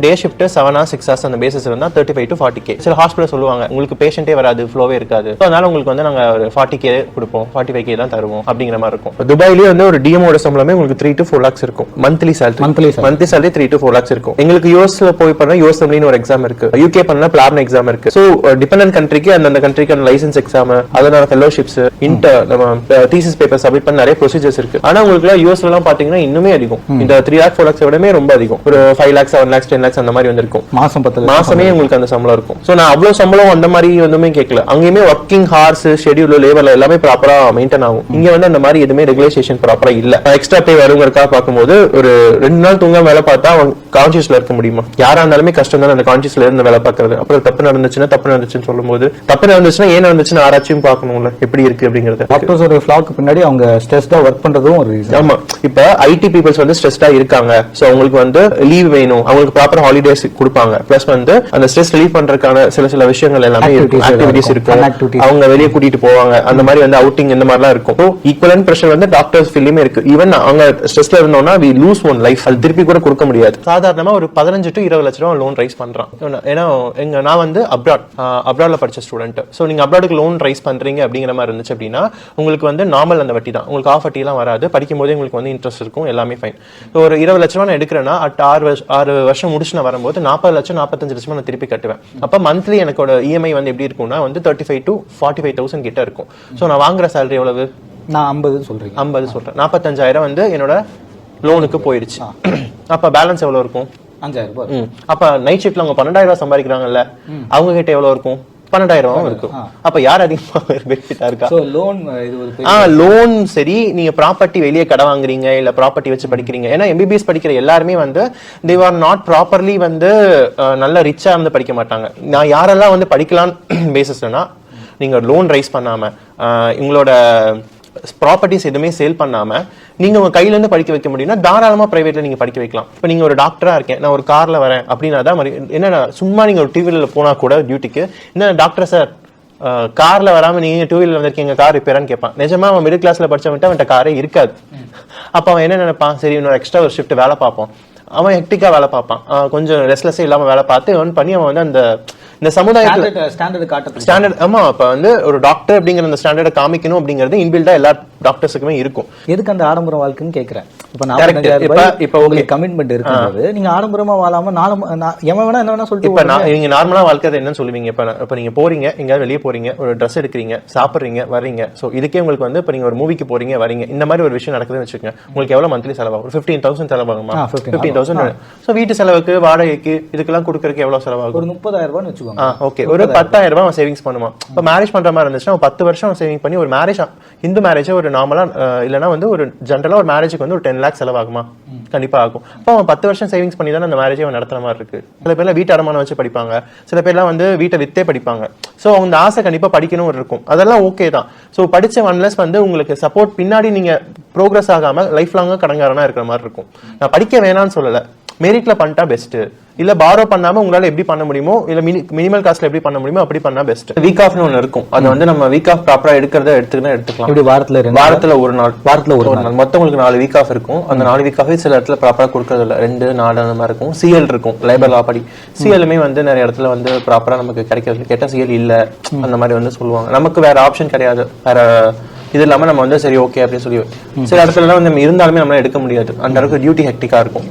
Day shift 7 hours 6 hours அந்த basis இருந்தால் 35 to 40K. சில ஹாஸ்பிட்டல் சொல்லுவாங்க உங்களுக்கு பேஷண்டே வராது, ஃப்ளோவே இருக்காது, அதனால உங்களுக்கு வந்து நாங்கள் ஒரு 40K கொடுப்போம், 45K தான் தருவோம் அப்படிங்கிற மாதிரி இருக்கும். துபாயிலேயே வந்து ஒரு டிஎமோட சம்பளமே உங்களுக்கு 3 to 4 lakhs இருக்கும். மந்த்லி சேலரி 3 to 4 lakhs இருக்கும். எங்களுக்கு யூஎஸ்ல போய் பண்ணா யூஎஸ்எம்லின்னு ஒரு எக்ஸாம் இருக்கு, யூகே பண்ணா பிளார்ன எக்ஸாம் இருக்கு. ஸோ டிபெண்டன்ட் கண்ட்ரிக்கு அந்த கண்ட்ரிக்கான லைசன்ஸ் எக்ஸாம், அதனால ஃபெலோஷிப்ஸ், நம்ம தீசிஸ் பேப்பர் சப்மிட் பண்ண நிறைய ப்ரொசீஜர்ஸ் இருக்கு. ஆனா உங்களுக்கு யூஎஸ்ல எல்லாம் பாத்தீங்கன்னா இன்னுமே அதிகம், இந்த 3 lakh 4 lakhs விடமே ரொம்ப அதிகம். ஒரு 5 lakhs 7 lakhs 10 lakhs அந்த மாதிரி வந்திருக்கும். மாசமே உங்களுக்கு அந்த சம்பளம் இருக்கும். சோ நான் அவ்வளவு சம்பளம் அந்த மாதிரி வந்துமே கேட்கல. அங்கேயுமே ஒர்க்கிங் ஹார்ஸ், ஷெட்யூல், லேபர்ல எல்லாமே ப்ராப்பரா மெயின்டைன் ஆகும். இங்க வந்து அந்த மாதிரி எதுவுமே ரெகுலேஷன் ப்ராப்பரா இல்ல. எக்ஸ்ட்ரா பே வருங்கிறதுக்காக பார்க்கும்போது ஒரு 2 நாள் தூங்க வேலை பார்த்தா அவங்க கான்சியஸ்ல இருக்க முடியுமா? யாரா இருந்தாலுமே கஷ்டம் தான் அந்த கான்சியஸ்ல இருந்து வேலை பார்க்கறது. அப்புறம் தப்பு நடந்துச்சுன்னு சொல்லும்போது தப்பு நடந்துச்சுன்னா ஏன் நடந்துச்சுன்னு ஆராய்ச்சியும் பார்க்கணும்ல, எப்படி இருக்கு அப்படிங்கறது. டாக்டர்ஸோட ஃபிளாக்கு பின்னாடி அவங்க ஸ்ட்ரெஸ்டா ஒர்க் பண்றதும் ஒரு ரீசன். ஆமா, இப்ப ஐடி பீப்பிள்ஸ் வந்து ஸ்ட்ரெஸ்டா இருக்காங்க, சோ அவங்களுக்கு வந்து லீவ் வேணும், அவங்களுக்கு ப்ராப்பர் ஹாலிடேஸ் கொடுப்பாங்க. பிளஸ் வந்து அந்த ஸ்ட்ரெஸ் ரிலீவ் பண்றதுக்கான சில விஷயங்கள் எல்லாமே ஆக்டிவிட்டிஸ் இருக்கும், அவங்க வெளியே கூட்டிட்டு போவாங்க, அந்த மாதிரி வந்து அவுட்டிங் இந்த மாதிரிலாம் இருக்கும். ஈக்குவலன்ட் பிரஷர் வந்து டாக்டர்ஸ் ஃபீல்ட்லயுமே இருக்கு. ஈவன் அவங்க ஸ்ட்ரெஸ்ல இருந்தோம்னா we lose one life, அது திருப்பி கூட கொடுக்க முடியாது. சாதாரணமா ஒரு 15 to 20 லட்சம் ரூபாய் லோன் ரைஸ் பண்றான். ஏன்னா நான் வந்து அப்ராட்ல படிச்ச ஸ்டூடெண்ட். சோ நீங்க அப்ராடுக்கு லோன் ரைஸ் பண்றீங்க அப்படிங்கிற மாதிரி இருந்துச்சு அப்படின்னா உங்களுக்கு வந்து நார்மல் அந்த வட்டி தான், உங்களுக்கு ஆஃப் வட்டி எல்லாம் வராது. படிக்கும் போதே உங்களுக்கு வந்து இன்ட்ரெஸ்ட் இருக்கும், எல்லாமே ஃபைன். ஒரு 20 லட்சம் ரூபாய் நான் எடுக்கிறேன்னா அட் 6 வருஷம் முடிச்சு நான் வரும்போது 40 லட்சம் 45 லட்சம் நான் திருப்பி கட்டுவேன். அப்ப மந்த்லி எனக்கோட இஎம்ஐ வந்து எப்படி இருக்கும்னா வந்து 35 to 45,000 கிட்ட இருக்கும். சோ நான் வாங்குற சேலரி எவ்வளவு? நான் 50 சொல்றேன். 45,000 வந்து என்னோட லோனுக்கு போயிடுச்சு. அப்ப பேலன்ஸ் எவ்வளவு இருக்கும்? 5,000 ரூபாய். அப்ப நைட் ஷிஃப்ட்ல அவங்க 12,000 ரூபாய் சம்பாதிக்கிறாங்கல்ல, அவங்க கிட்ட எவ்வளவு இருக்கும்? 12,000 இருக்கும். அப்ப யார் அதிகமா பெனிஃபிட்டா இருக்கா? சோ லோன் இது ஒரு லோன் சரி, நீங்க ப்ராப்பர்ட்டி வெளியே கடை வாங்குறீங்க இல்ல ப்ராப்பர்ட்டி வச்சு படிக்கிறீங்க. ஏன்னா எம்பிபிஎஸ் படிக்கிற எல்லாருமே வந்து they are not properly வந்து நல்ல ரிச்சா வந்து படிக்க மாட்டாங்க. நான் யாரெல்லாம் வந்து படிக்கலாம் பேசிஸ்னா நீங்க லோன் ரைஸ் பண்ணாம உங்களோட ப்ராப்பர்ட்டிஸ் எதுவுமே சேல் பண்ணாம நீங்க உங்க கையில இருந்து படிக்க வைக்க முடியும்னா தாராளமா பிரைவேட்ல நீங்க படிக்க வைக்கலாம். இப்ப நீங்க ஒரு டாக்டரா இருக்கேன், நான் ஒரு கார்ல வரேன் அப்படின்னா தான் என்ன சும்மா நீங்க ஒரு டூவீலர்ல போனா கூட டியூட்டிக்கு என்ன டாக்டர் சார் கார்ல வராம நீங்க டூ வீலர் வந்திருக்கீங்க, கார் ரிப்பேரான்னு கேட்பான். நிஜமா அவன் மிடில் கிளாஸ்ல படிச்சவன்ட்டு அவன்கிட்ட காரே இருக்காது. அப்ப அவன் என்ன நினைப்பான், சரி இன்னொரு எக்ஸ்ட்ரா ஒரு ஷிஃப்ட் வேலை பார்ப்போம். அவன் ஹெக்டிக்கா வேலை பார்ப்பான், கொஞ்சம் ரெஸ்ட்லெஸ்ஸே இல்லாம வேலை பார்த்து ஏர்ன் பண்ணி அவன் வந்து இந்த சமுதாயத்துல ஸ்டாண்டர்ட். ஆமா, இப்ப வந்து ஒரு டாக்டர் அப்படிங்கிற அந்த ஸ்டாண்டர்டை காமிக்கணும் அப்படிங்கிறது இன்பில்டா எல்லா டாக்டர்ஸுக்குமே இருக்கும். எதுக்கு அந்த ஆடம்பரம் வாழ்க்கைன்னு கேக்குறேன். இப்ப உங்களுக்கு கமிட்மெண்ட் இருக்கும்போது நீங்க ஆடம்பரமா வாழாம என்ன சொல்லிட்டு இப்ப நீங்க நார்மலா வாழ்க்கை என்னன்னு சொல்லுவீங்க? இப்ப நீங்க போறீங்க, எங்கயாவது வெளியே போறீங்க, ஒரு ட்ரெஸ் எடுக்கிறீங்க, சாப்பிடுறீங்க, வர்றீங்க. சோ இதுக்கே உங்களுக்கு வந்து இப்ப நீங்க ஒரு மூவிக்கு போறீங்க, வரீங்க, இந்த மாதிரி ஒரு விஷயம் நடக்குதுன்னு வச்சுக்கோங்க. உங்களுக்கு எவ்வளவு மந்த்லி செலவாகும்? 15,000 செலவாகுமா? 15,000. சோ வீட்டு செலவுக்கு, வாடகைக்கு, இதுக்கெல்லாம் கொடுக்கறதுக்கு எவ்வளவு செலவாகும்? ஒரு 30,000 ரூபாய் வச்சுக்கோங்க. ஓகே, ஒரு 10,000 ரூபாய் அவன் சேவிங்ஸ் பண்ணுவான். இப்ப மேரேஜ் பண்ற மாதிரி இருந்துச்சுன்னா 10 வருஷம் சேவிங் பண்ணி ஒரு மேரேஜ், இந்து மேரேஜ் ஒரு நார்மலா இல்லைன்னா வந்து ஒரு ஜென்ரலா ஒரு மேரேஜுக்கு வந்து ஒரு 10 lakhs செலவாகுமா? கண்டிப்பா ஆகும். அப்போ அவன் 10 வருஷம் சேவிங்ஸ் பண்ணி தானே அந்த மேரேஜை அவன் நடத்துற மாதிரி இருக்கு. சில பேர்லாம் வீட்டு அடமானம் வச்சு படிப்பாங்க, சில பேர்லாம் வந்து வீட்டை வித்தே படிப்பாங்க. சோ அவங்க ஆசை கண்டிப்பா படிக்கணும் இருக்கும், அதெல்லாம் ஓகே தான். சோ படிச்ச ஒன்லெஸ் வந்து உங்களுக்கு சப்போர்ட் பின்னாடி நீங்க ப்ரோக்ரஸ் ஆகாம லைஃப் லாங்கா கடங்காரனா இருக்கிற மாதிரி இருக்கும். நான் படிக்க வேணாம்னு சொல்லல, மெரிட்ல பண்ணிட்டா பெஸ்ட். இல்ல பாரோ பண்ணாம உங்களால எப்படி பண்ண முடியுமோ, இல்ல மினிமல் காஸ்ட்ல எப்படி பண்ண முடியுமோ அப்படி பண்ணா பெஸ்ட். வீக் ஆஃப்னு ஒன்னு இருக்கும், அது வந்து நம்ம வீக் ஆஃப் ப்ராப்பரா எடுத்துக்கலாம். இப்படி வாரத்துல ஒரு நாள் மொத்தம் உங்களுக்கு 4 வீக் ஆஃப் இருக்கும். அந்த 4 வீக் ஆஃப் சில இடத்துல ப்ராப்பரா கொடுக்கறது இல்ல, 2 4 அந்த மாதிரி இருக்கும். சிஎல் இருக்கும், லேபர் லா படி சிஎல்லுமே வந்து நிறைய இடத்துல வந்து ப்ராப்பரா நமக்கு கிடைக்கிறது. கேட்டா சிஎல் இல்ல அந்த மாதிரி வந்து சொல்லுவாங்க. நமக்கு வேற ஆப்ஷன் கிடையாது, வேற இது இல்லாம நம்ம வந்து சரி ஓகே அப்படின்னு சொல்லி சில இடத்துல எல்லாம் வந்து இருந்தாலுமே நம்மளால எடுக்க முடியாது, அந்த அளவுக்கு டியூட்டி ஹெக்டிக்கா இருக்கும்.